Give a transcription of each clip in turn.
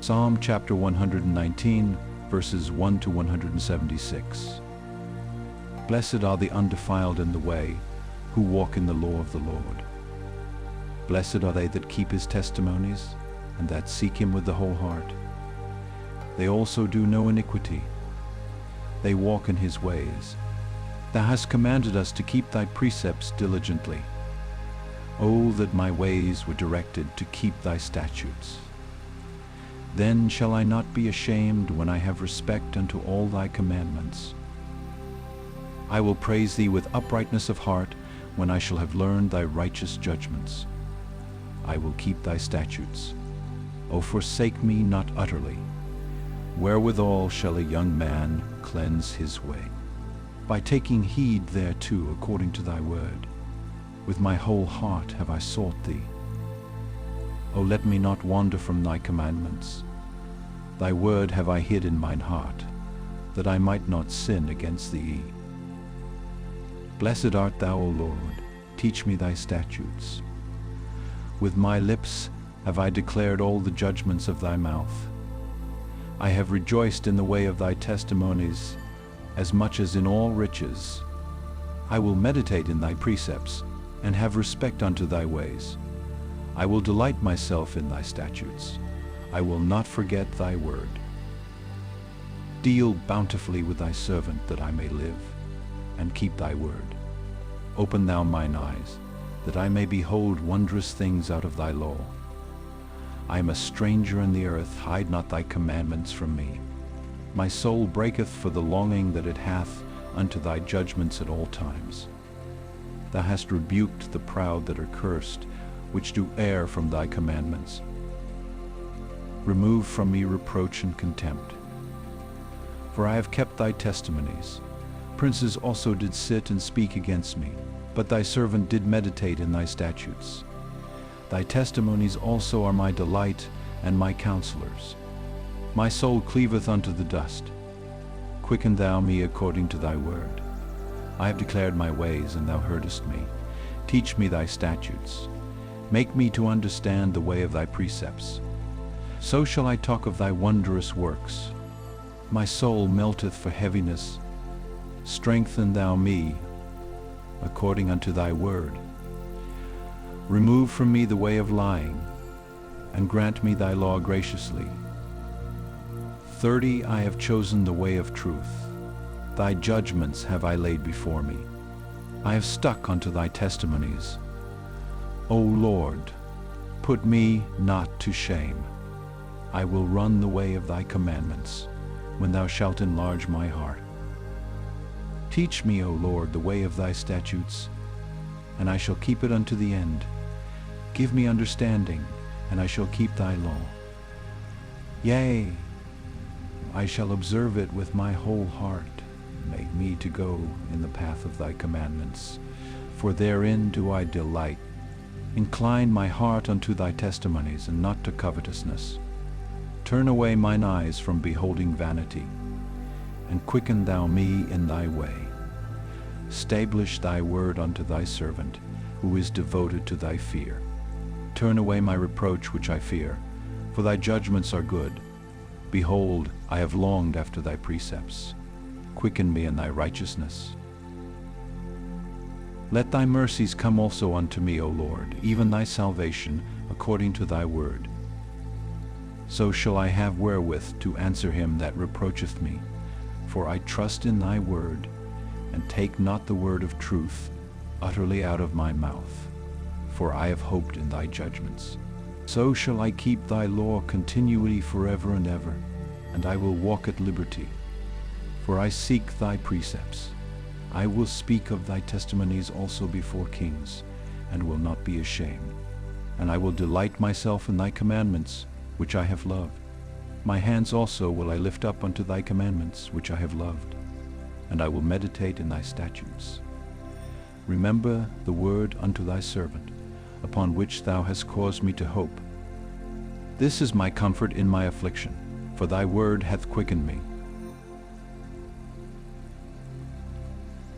Psalm chapter 119, verses 1 to 176. Blessed are the undefiled in the way, who walk in the law of the Lord. Blessed are they that keep his testimonies, and that seek him with the whole heart. They also do no iniquity. They walk in his ways. Thou hast commanded us to keep thy precepts diligently. O that my ways were directed to keep thy statutes. Then shall I not be ashamed when I have respect unto all thy commandments. I will praise thee with uprightness of heart when I shall have learned thy righteous judgments. I will keep thy statutes. O forsake me not utterly. Wherewithal shall a young man cleanse his way? By taking heed thereto according to thy word. With my whole heart have I sought thee. O let me not wander from thy commandments. Thy word have I hid in mine heart, that I might not sin against thee. Blessed art thou, O Lord, teach me thy statutes. With my lips have I declared all the judgments of thy mouth. I have rejoiced in the way of thy testimonies, as much as in all riches. I will meditate in thy precepts, and have respect unto thy ways. I will delight myself in thy statutes. I will not forget thy word. Deal bountifully with thy servant, that I may live, and keep thy word. Open thou mine eyes, that I may behold wondrous things out of thy law. I am a stranger in the earth, hide not thy commandments from me. My soul breaketh for the longing that it hath unto thy judgments at all times. Thou hast rebuked the proud that are cursed, which do err from thy commandments. Remove from me reproach and contempt. For I have kept thy testimonies. Princes also did sit and speak against me, but thy servant did meditate in thy statutes. Thy testimonies also are my delight and my counselors. My soul cleaveth unto the dust. Quicken thou me according to thy word. I have declared my ways, and thou heardest me. Teach me thy statutes. Make me to understand the way of thy precepts. So shall I talk of thy wondrous works. My soul melteth for heaviness. Strengthen thou me according unto thy word. Remove from me the way of lying, and grant me thy law graciously. 30 I have chosen the way of truth. Thy judgments have I laid before me. I have stuck unto thy testimonies. O Lord, put me not to shame. I will run the way of thy commandments, when thou shalt enlarge my heart. Teach me, O Lord, the way of thy statutes, and I shall keep it unto the end. Give me understanding, and I shall keep thy law. Yea, I shall observe it with my whole heart. Make me to go in the path of thy commandments, for therein do I delight. Incline my heart unto thy testimonies, and not to covetousness. Turn away mine eyes from beholding vanity, and quicken thou me in thy way. Stablish thy word unto thy servant, who is devoted to thy fear. Turn away my reproach which I fear, for thy judgments are good. Behold, I have longed after thy precepts. Quicken me in thy righteousness. Let thy mercies come also unto me, O Lord, even thy salvation, according to thy word. So shall I have wherewith to answer him that reproacheth me. For I trust in thy word, and take not the word of truth utterly out of my mouth. For I have hoped in thy judgments. So shall I keep thy law continually forever and ever, and I will walk at liberty. For I seek thy precepts. I will speak of thy testimonies also before kings, and will not be ashamed. And I will delight myself in thy commandments, which I have loved. My hands also will I lift up unto thy commandments, which I have loved, and I will meditate in thy statutes. Remember the word unto thy servant, upon which thou hast caused me to hope. This is my comfort in my affliction, for thy word hath quickened me.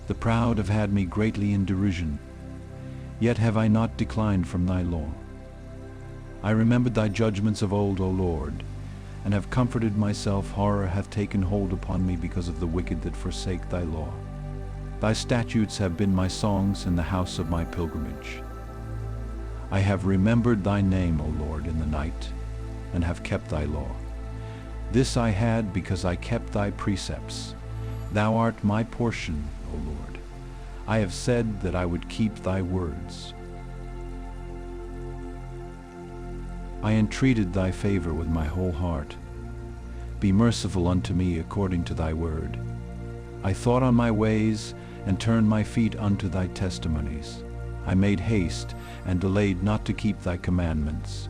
The proud have had me greatly in derision, yet have I not declined from thy law. I remembered thy judgments of old, O Lord, and have comforted myself. Horror hath taken hold upon me because of the wicked that forsake thy law. Thy statutes have been my songs in the house of my pilgrimage. I have remembered thy name, O Lord, in the night, and have kept thy law. This I had because I kept thy precepts. Thou art my portion, O Lord. I have said that I would keep thy words. I entreated thy favor with my whole heart. Be merciful unto me according to thy word. I thought on my ways, and turned my feet unto thy testimonies. I made haste, and delayed not to keep thy commandments.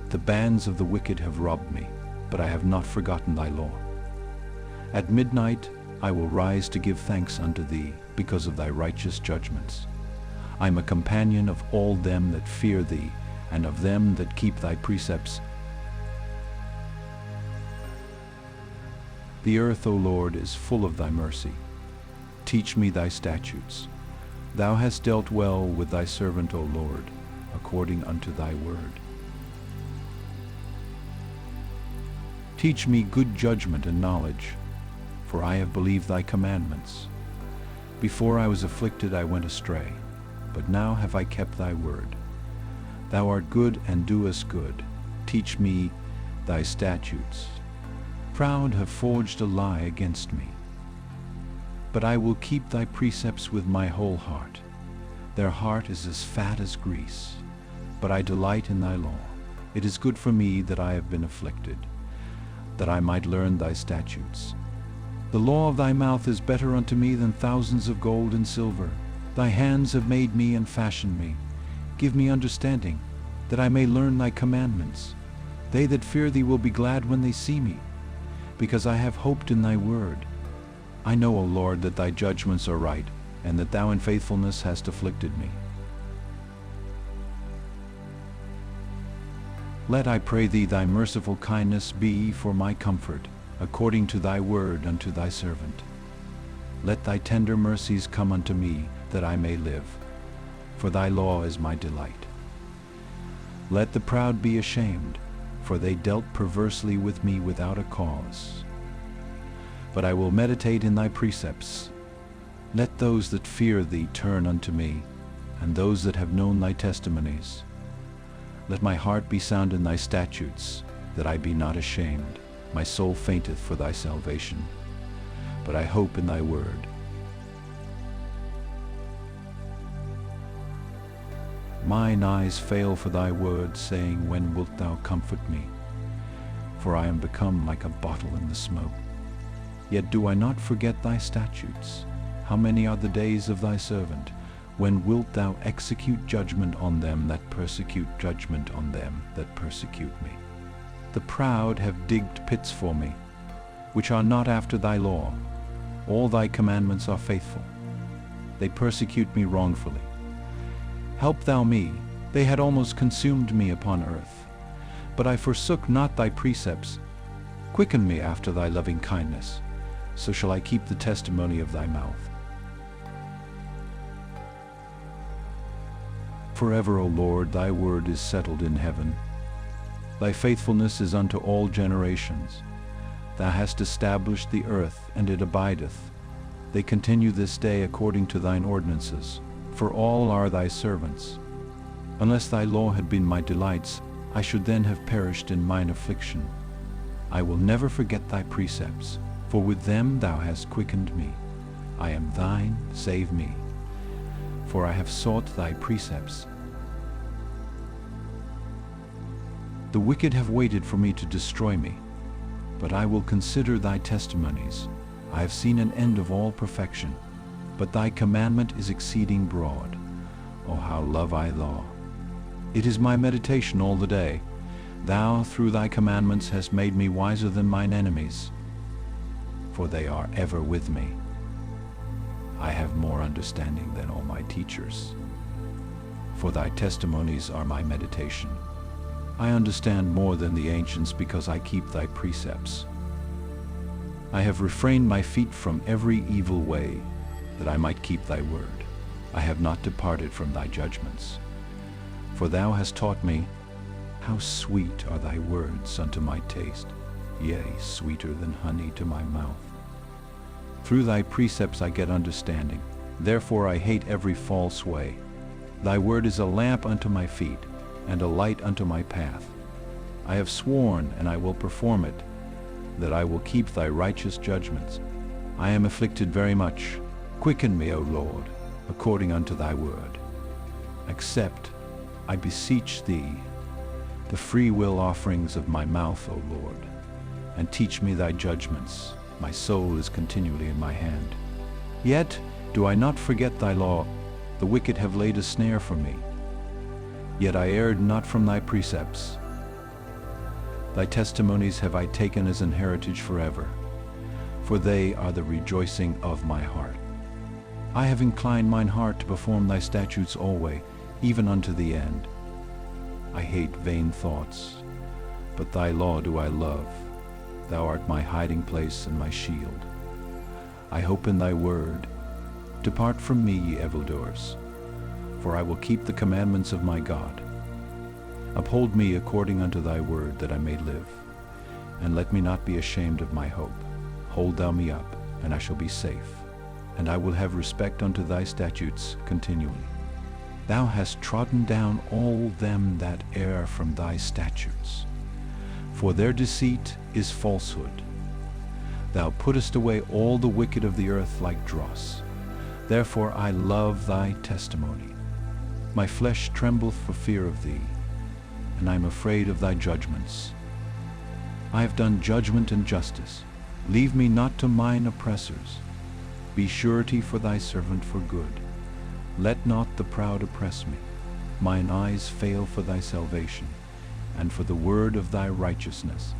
The bands of the wicked have robbed me, but I have not forgotten thy law. At midnight I will rise to give thanks unto thee, because of thy righteous judgments. I am a companion of all them that fear thee, and of them that keep thy precepts. The earth, O Lord, is full of thy mercy. Teach me thy statutes. Thou hast dealt well with thy servant, O Lord, according unto thy word. Teach me good judgment and knowledge, for I have believed thy commandments. Before I was afflicted I went astray, but now have I kept thy word. Thou art good and doest good. Teach me thy statutes. Proud have forged a lie against me, but I will keep thy precepts with my whole heart. Their heart is as fat as grease, but I delight in thy law. It is good for me that I have been afflicted, that I might learn thy statutes. The law of thy mouth is better unto me than thousands of gold and silver. Thy hands have made me and fashioned me. Give me understanding, that I may learn thy commandments. They that fear thee will be glad when they see me, because I have hoped in thy word. I know, O Lord, that thy judgments are right, and that thou in faithfulness hast afflicted me. Let, I pray thee, thy merciful kindness be for my comfort, according to thy word unto thy servant. Let thy tender mercies come unto me, that I may live, for thy law is my delight. Let the proud be ashamed, for they dealt perversely with me without a cause. But I will meditate in thy precepts. Let those that fear thee turn unto me, and those that have known thy testimonies. Let my heart be sound in thy statutes, that I be not ashamed. My soul fainteth for thy salvation, but I hope in thy word. Mine eyes fail for thy word, saying, when wilt thou comfort me? For I am become like a bottle in the smoke. Yet do I not forget thy statutes. How many are the days of thy servant? When wilt thou execute judgment on them that persecute, judgment on them that persecute me? The proud have digged pits for me, which are not after thy law. All thy commandments are faithful. They persecute me wrongfully. Help thou me. They had almost consumed me upon earth. But I forsook not thy precepts. Quicken me after thy loving kindness, so shall I keep the testimony of thy mouth. Forever, O Lord, thy word is settled in heaven. Thy faithfulness is unto all generations. Thou hast established the earth, and it abideth. They continue this day according to thine ordinances, for all are thy servants. Unless thy law had been my delights, I should then have perished in mine affliction. I will never forget thy precepts, for with them thou hast quickened me. I am thine, save me, for I have sought thy precepts. The wicked have waited for me to destroy me, but I will consider thy testimonies. I have seen an end of all perfection, but thy commandment is exceeding broad. O how love I law! It is my meditation all the day. Thou through thy commandments hast made me wiser than mine enemies, for they are ever with me. I have more understanding than all my teachers, for thy testimonies are my meditation. I understand more than the ancients, because I keep thy precepts. I have refrained my feet from every evil way, that I might keep thy word. I have not departed from thy judgments. For thou hast taught me, how sweet are thy words unto my taste. yea, sweeter than honey to my mouth. Through thy precepts I get understanding, therefore I hate every false way. Thy word is a lamp unto my feet, and a light unto my path. I have sworn, and I will perform it, that I will keep thy righteous judgments. I am afflicted very much. Quicken me, O Lord, according unto thy word. Accept, I beseech thee, the free will offerings of my mouth, O Lord, and teach me thy judgments. My soul is continually in my hand. Yet do I not forget thy law. The wicked have laid a snare for me. Yet I erred not from thy precepts. Thy testimonies have I taken as an heritage forever, for they are the rejoicing of my heart. I have inclined mine heart to perform thy statutes always, even unto the end. I hate vain thoughts, but thy law do I love. Thou art my hiding place and my shield. I hope in thy word. Depart from me, ye evildoers, for I will keep the commandments of my God. Uphold me according unto thy word, that I may live, and let me not be ashamed of my hope. Hold thou me up, and I shall be safe, and I will have respect unto thy statutes continually. Thou hast trodden down all them that err from thy statutes, for their deceit is falsehood. Thou puttest away all the wicked of the earth like dross. Therefore I love thy testimony. My flesh trembleth for fear of thee, and I am afraid of thy judgments. I have done judgment and justice. Leave me not to mine oppressors. Be surety for thy servant for good. Let not the proud oppress me. Mine eyes fail for thy salvation, and for the word of thy righteousness.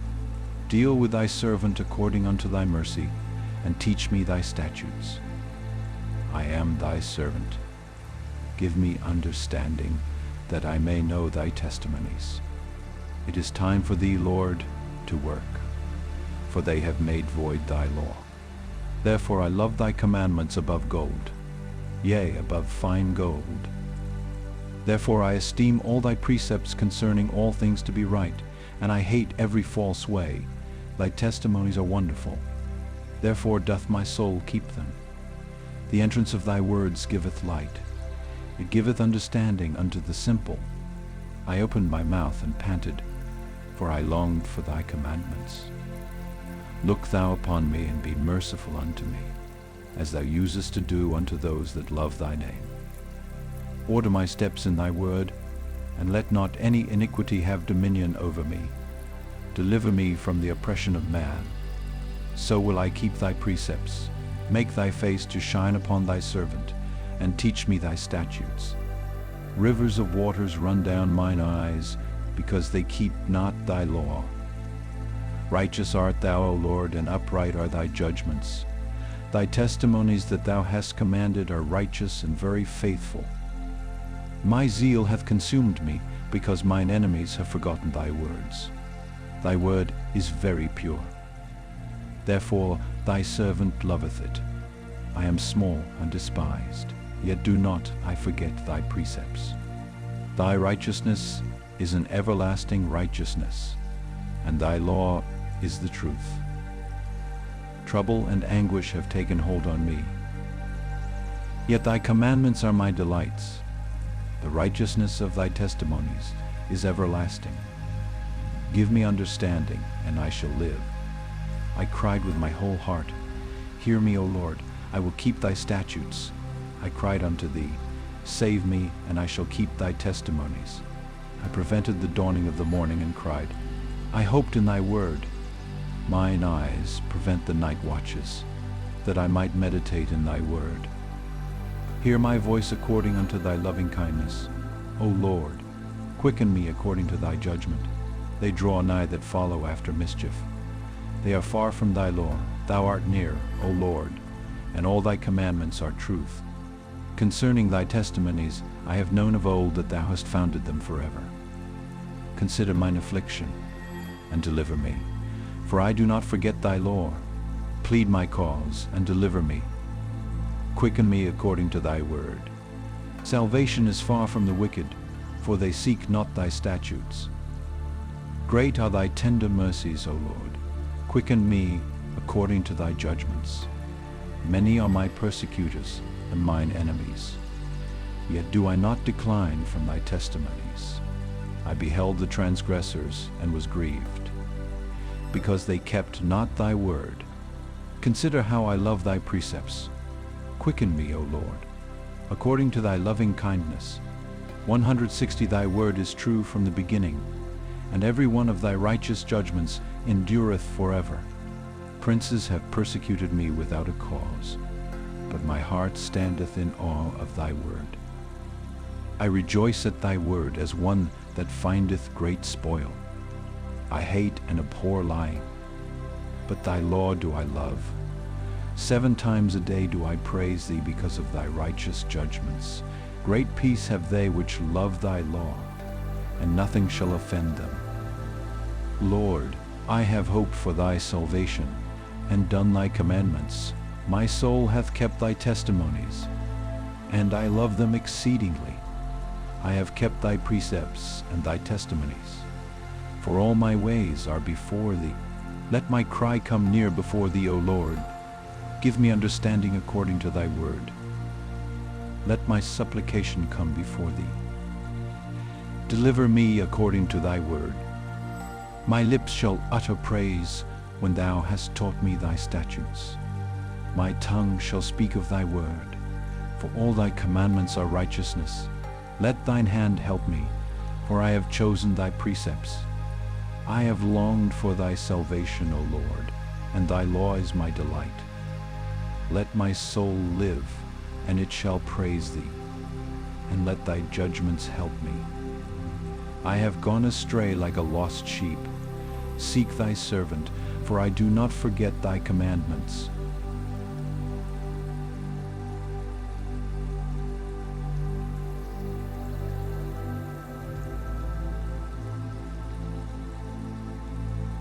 Deal with thy servant according unto thy mercy, and teach me thy statutes. I am thy servant. Give me understanding, that I may know thy testimonies. It is time for thee, Lord, to work, for they have made void thy law. Therefore I love thy commandments above gold, yea, above fine gold. Therefore I esteem all thy precepts concerning all things to be right, and I hate every false way. Thy testimonies are wonderful. Therefore doth my soul keep them. The entrance of thy words giveth light. It giveth understanding unto the simple. I opened my mouth and panted, for I longed for thy commandments. Look thou upon me, and be merciful unto me, as thou usest to do unto those that love thy name. Order my steps in thy word, and let not any iniquity have dominion over me. Deliver me from the oppression of man. So will I keep thy precepts. Make thy face to shine upon thy servant, and teach me thy statutes. Rivers of waters run down mine eyes, because they keep not thy law. Righteous art thou, O Lord, and upright are thy judgments. Thy testimonies that thou hast commanded are righteous and very faithful. My zeal hath consumed me, because mine enemies have forgotten thy words. Thy word is very pure. Therefore thy servant loveth it. I am small and despised, yet do not I forget thy precepts. Thy righteousness is an everlasting righteousness, and thy law is the truth. Trouble and anguish have taken hold on me. Yet thy commandments are my delights. The righteousness of thy testimonies is everlasting. Give me understanding, and I shall live. I cried with my whole heart, Hear me, O Lord, I will keep thy statutes. I cried unto thee, Save me, and I shall keep thy testimonies. I prevented the dawning of the morning and cried, I hoped in thy word. Mine eyes prevent the night watches, that I might meditate in thy word. Hear my voice according unto thy loving kindness. O Lord, quicken me according to thy judgment. They draw nigh that follow after mischief. They are far from thy law. Thou art near, O Lord, and all thy commandments are truth. Concerning thy testimonies, I have known of old that thou hast founded them forever. Consider mine affliction, and deliver me, for I do not forget thy law. Plead my cause, and deliver me. Quicken me according to thy word. Salvation is far from the wicked, for they seek not thy statutes. Great are thy tender mercies, O Lord. Quicken me according to thy judgments. Many are my persecutors and mine enemies. Yet do I not decline from thy testimonies. I beheld the transgressors and was grieved, because they kept not thy word. Consider how I love thy precepts. Quicken me, O Lord, according to thy loving kindness. 160 Thy word is true from the beginning, and every one of thy righteous judgments endureth forever. Princes have persecuted me without a cause, but my heart standeth in awe of thy word. I rejoice at thy word as one that findeth great spoil. I hate and abhor lying, but thy law do I love. 7 times a day do I praise thee because of thy righteous judgments. Great peace have they which love thy law, and nothing shall offend them. Lord, I have hoped for thy salvation, and done thy commandments. My soul hath kept thy testimonies, and I love them exceedingly. I have kept thy precepts and thy testimonies, for all my ways are before thee. Let my cry come near before thee, O Lord. Give me understanding according to thy word. Let my supplication come before thee. Deliver me according to thy word. My lips shall utter praise when thou hast taught me thy statutes. My tongue shall speak of thy word, for all thy commandments are righteousness. Let thine hand help me, for I have chosen thy precepts. I have longed for thy salvation, O Lord, and thy law is my delight. Let my soul live, and it shall praise thee, and let thy judgments help me. I have gone astray like a lost sheep. Seek thy servant, for I do not forget thy commandments.